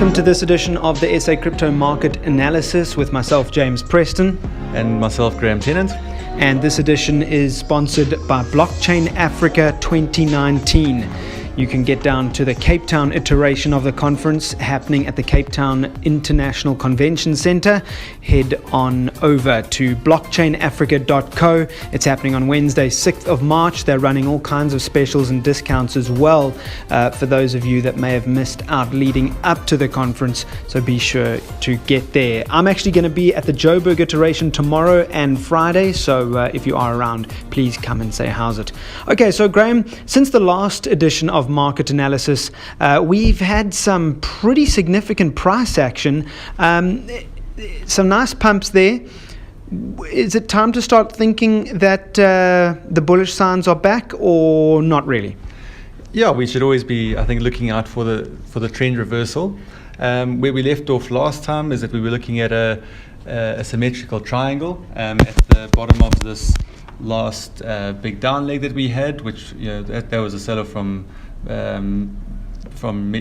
Welcome to this edition of the SA Crypto Market Analysis with myself, James Preston. And myself, Graeme TENNANT. And this edition is sponsored by Blockchain Africa 2019. You can get down to the Cape Town iteration of the conference happening at the Cape Town International Convention Centre. Head on over to blockchainafrica.co. It's happening on Wednesday, 6th of March. They're running all kinds of specials and discounts as well for those of you that may have missed out leading up to the conference. So be sure to get there. I'm actually going to be at the Joburg iteration tomorrow and Friday. So if you are around, please come and say how's it. Okay, so Graeme, since the last edition of Market Analysis, we've had some pretty significant price action, some nice pumps there. Is it time to start thinking that the bullish signs are back, or not really? Yeah, we should always be, I think, looking out for the trend reversal. Where we left off last time is that we were looking at a symmetrical triangle at the bottom of this last big down leg that we had, which that was a seller from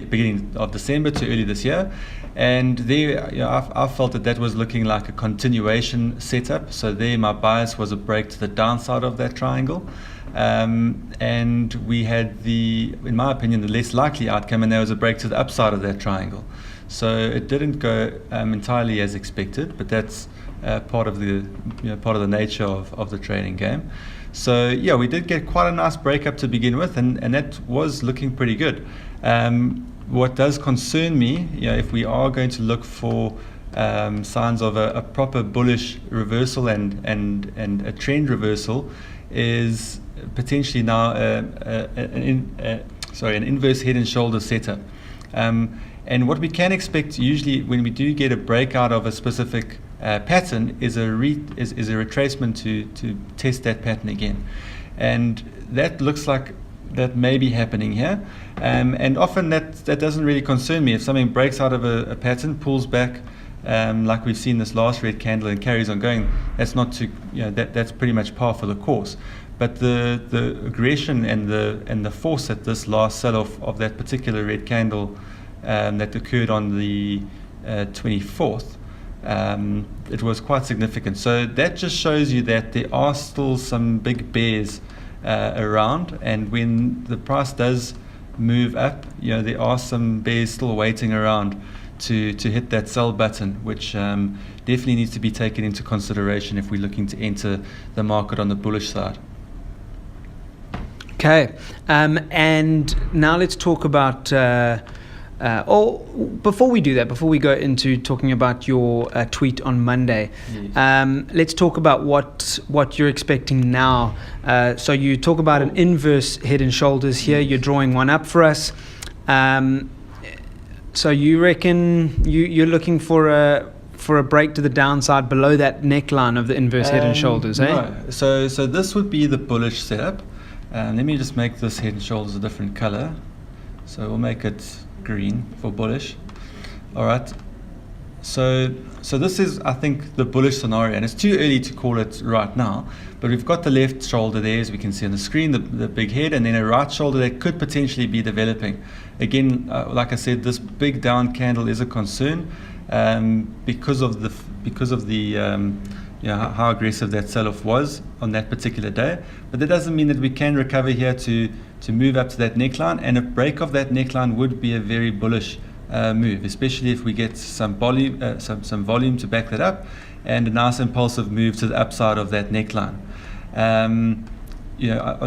beginning of December to early this year, and there I felt that was looking like a continuation setup. So there my bias was a break to the downside of that triangle, and we had in my opinion, the less likely outcome, and there was a break to the upside of that triangle. So it didn't go entirely as expected, but that's part of the nature of the trading game. So yeah, we did get quite a nice breakup to begin with, and that was looking pretty good. What does concern me, if we are going to look for signs of a proper bullish reversal and a trend reversal, is potentially now an inverse head and shoulder setup. And what we can expect usually when we do get a breakout of a specific pattern is a retracement to test that pattern again, and that looks like that may be happening here. And often that doesn't really concern me. If something breaks out of a pattern, pulls back, like we've seen this last red candle, and carries on going, that's not too that's pretty much par for the course. But the aggression and the force at this last sell-off of that particular red candle that occurred on the 24th, it was quite significant. So that just shows you that there are still some big bears around, and when the price does move up, there are some bears still waiting around to hit that sell button, which definitely needs to be taken into consideration if we're looking to enter the market on the bullish side. Okay, and now let's talk about before we do that, before we go into talking about your tweet on Monday, yes. Let's talk about what you're expecting now. So you talk about an inverse head and shoulders here. You're drawing one up for us. So you reckon you're looking for a break to the downside below that neckline of the inverse head and shoulders, No. So this would be the bullish setup. Let me just make this head and shoulders a different color. So we'll make it green for bullish. All right. So this is, I think, the bullish scenario, and it's too early to call it right now. But we've got the left shoulder there, as we can see on the screen, the big head, and then a right shoulder that could potentially be developing. Again, like I said, this big down candle is a concern because of the how aggressive that sell-off was on that particular day. But that doesn't mean that we can recover here to move up to that neckline, and a break of that neckline would be a very bullish move, especially if we get some volume to back that up, and a nice impulsive move to the upside of that neckline. On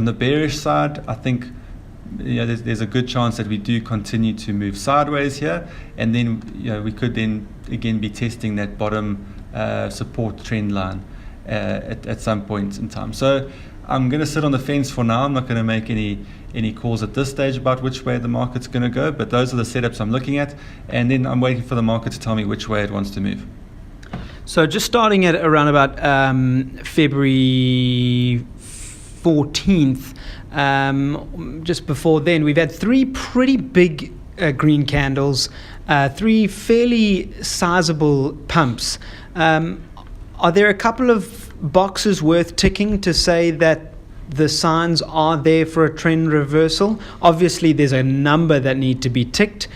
the bearish side, I think there's a good chance that we do continue to move sideways here, and then we could then again be testing that bottom support trend line at some point in time. So I'm going to sit on the fence for now. I'm not going to make any calls at this stage about which way the market's going to go, but those are the setups I'm looking at, and then I'm waiting for the market to tell me which way it wants to move. So just starting at around about February 14th, just before then, we've had three pretty big green candles, three fairly sizable pumps. Are there a couple of boxes worth ticking to say that the signs are there for a trend reversal? Obviously, there's a number that need to be ticked.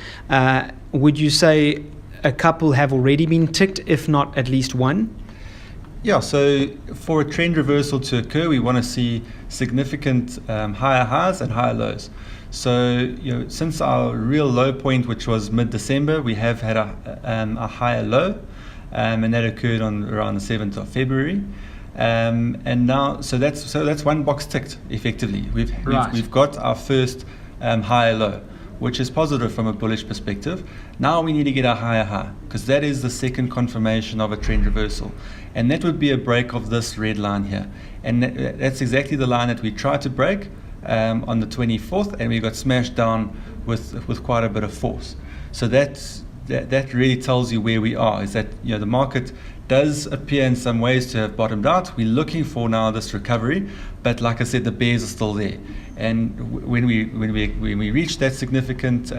would you say a couple have already been ticked, if not at least one? Yeah, so for a trend reversal to occur, we want to see significant higher highs and higher lows. So, since our real low point, which was mid-December, we have had a higher low, and that occurred on around the 7th of February. And now, so that's one box ticked effectively. We've got our first higher low, which is positive from a bullish perspective. Now we need to get a higher high, because that is the second confirmation of a trend reversal. And that would be a break of this red line here. And that's exactly the line that we tried to break on the 24th, and we got smashed down with quite a bit of force. So that really tells you where we are, is that the market does appear in some ways to have bottomed out. We're looking for now this recovery, but like I said, the bears are still there. And when we reach that significant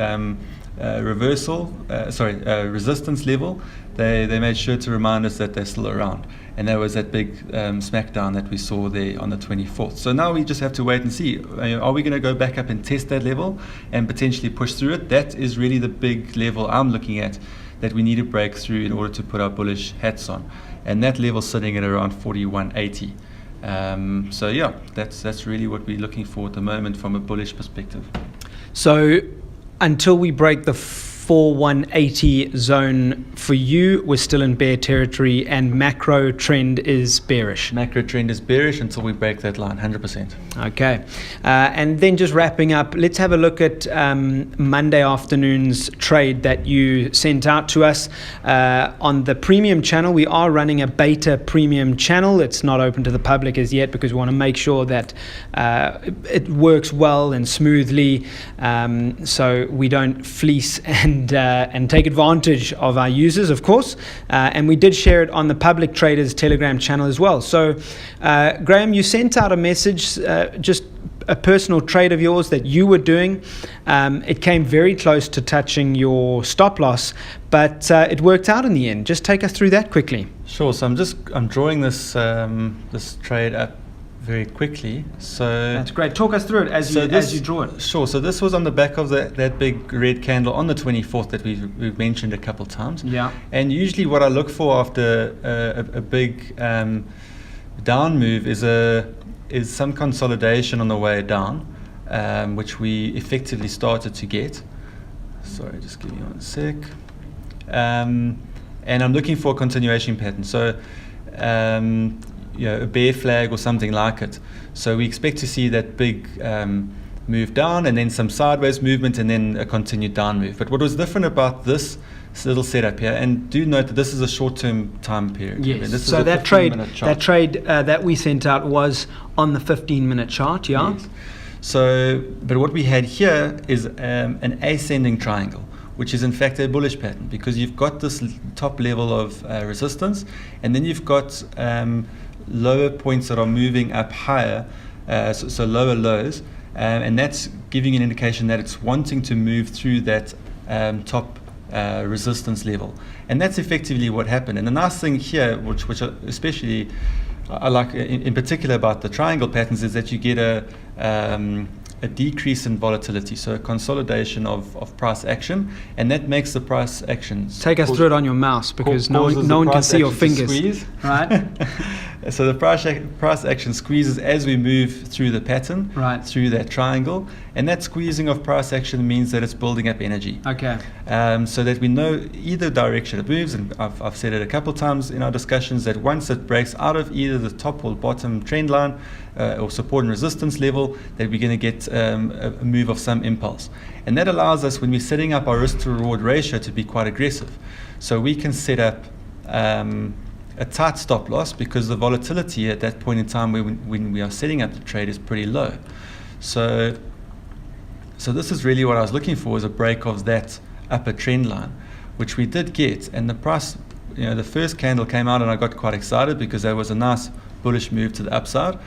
resistance level, they made sure to remind us that they're still around. And that was that big smackdown that we saw there on the 24th. So now we just have to wait and see. Are we going to go back up and test that level and potentially push through it? That is really the big level I'm looking at, that we need to break through in order to put our bullish hats on. And that level sitting at around 4180. So yeah, that's really what we're looking for at the moment from a bullish perspective. So until we break the 4180 zone for you, we're still in bear territory, and macro trend is bearish. Macro trend is bearish until we break that line, 100%. Okay. And then just wrapping up, let's have a look at Monday afternoon's trade that you sent out to us on the premium channel. We are running a beta premium channel. It's not open to the public as yet, because we want to make sure that it works well and smoothly, so we don't fleece and take advantage of our users, of course. And we did share it on the Public Traders Telegram channel as well. So, Graeme, you sent out a message, just a personal trade of yours that you were doing. It came very close to touching your stop loss, but it worked out in the end. Just take us through that quickly. Sure. So I'm drawing this trade up very quickly. So that's great. Talk us through it as you draw it. Sure. So this was on the back of that big red candle on the 24th that we've mentioned a couple times. Yeah. And usually what I look for after a big down move is some consolidation on the way down, which we effectively started to get. Sorry, just give me 1 sec. And I'm looking for a continuation pattern. So a bear flag or something like it. So we expect to see that big move down, and then some sideways movement, and then a continued down move. But what was different about this little setup here, and do note that this is a short-term time period. Yes. This so is that trade that we sent out was on the 15-minute chart. Yeah. Yes. So, but what we had here is an ascending triangle, which is in fact a bullish pattern, because you've got this top level of resistance, and then you've got lower points that are moving up higher, so lower lows, and that's giving an indication that it's wanting to move through that top resistance level. And that's effectively what happened. And the nice thing here, which especially I like in particular about the triangle patterns, is that you get a decrease in volatility, so a consolidation of price action, and that makes the price action. Take us through it on your mouse, because no one can see your fingers. Squeeze. Right. So the price action squeezes as we move through the pattern, right, through that triangle, and that squeezing of price action means that it's building up energy. Okay. So that we know either direction it moves, and I've said it a couple times in our discussions that once it breaks out of either the top or bottom trend line or support and resistance level, that we're going to get a move of some impulse. And that allows us, when we're setting up our risk to reward ratio, to be quite aggressive. So we can set up a tight stop loss, because the volatility at that point in time when we are setting up the trade is pretty low. So this is really what I was looking for, is a break of that upper trend line, which we did get. And the price, the first candle came out and I got quite excited, because there was a nice bullish move to the upside.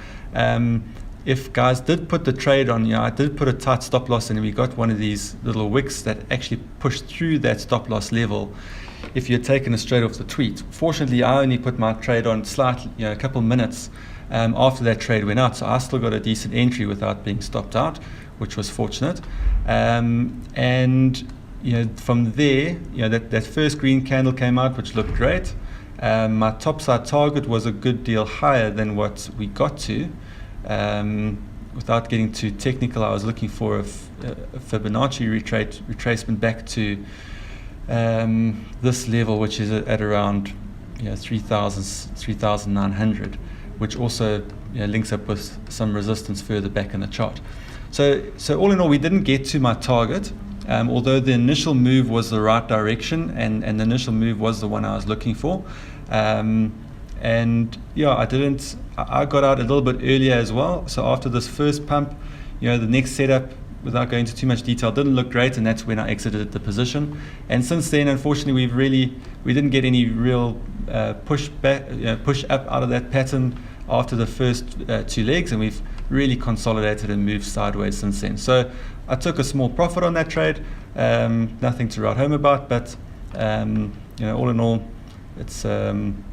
If guys did put the trade on, I did put a tight stop loss, and we got one of these little wicks that actually pushed through that stop loss level. If you had taken it straight off the tweet. Fortunately, I only put my trade on slightly, a couple minutes after that trade went out, so I still got a decent entry without being stopped out, which was fortunate. And from there, that first green candle came out, which looked great. My topside target was a good deal higher than what we got to. Without getting too technical, I was looking for a Fibonacci retracement back to this level, which is at around 3,900, which also links up with some resistance further back in the chart. So all in all, we didn't get to my target, although the initial move was the right direction, and the initial move was the one I was looking for. I got out a little bit earlier as well. So after this first pump, the next setup, without going into too much detail, didn't look great, and that's when I exited the position. And since then, unfortunately, we didn't get any real push up out of that pattern after the first two legs, and we've really consolidated and moved sideways since then. So I took a small profit on that trade, nothing to write home about, but all in all, it's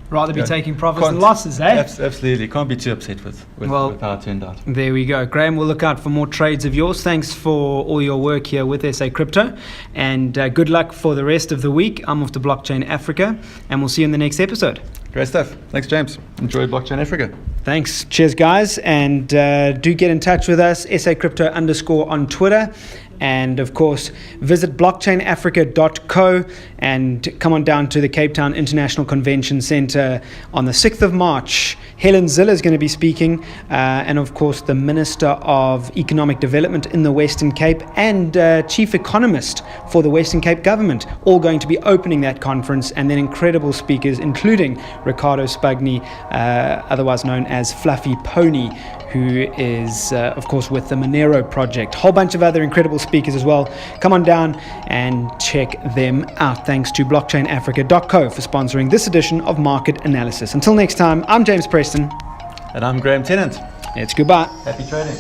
rather be taking profits than losses, eh? Absolutely. Can't be too upset with how it turned out. There we go. Graeme, we'll look out for more trades of yours. Thanks for all your work here with SA Crypto, and good luck for the rest of the week. I'm off to Blockchain Africa, and we'll see you in the next episode. Great stuff. Thanks, James. Enjoy Blockchain Africa. Thanks. Cheers, guys. And do get in touch with us, SA Crypto _ on Twitter. And of course, visit blockchainafrica.co and come on down to the Cape Town International Convention Centre on the 6th of March. Helen Zille is going to be speaking, and of course, the Minister of Economic Development in the Western Cape and Chief Economist for the Western Cape Government, all going to be opening that conference, and then incredible speakers, including Ricardo Spagni, otherwise known as Fluffy Pony, who is, of course, with the Monero project. Whole bunch of other incredible speakers as well. Come on down and check them out. Thanks to blockchainafrica.co for sponsoring this edition of Market Analysis. Until next time, I'm James Preston. And I'm Graeme TENNANT. It's goodbye. Happy trading.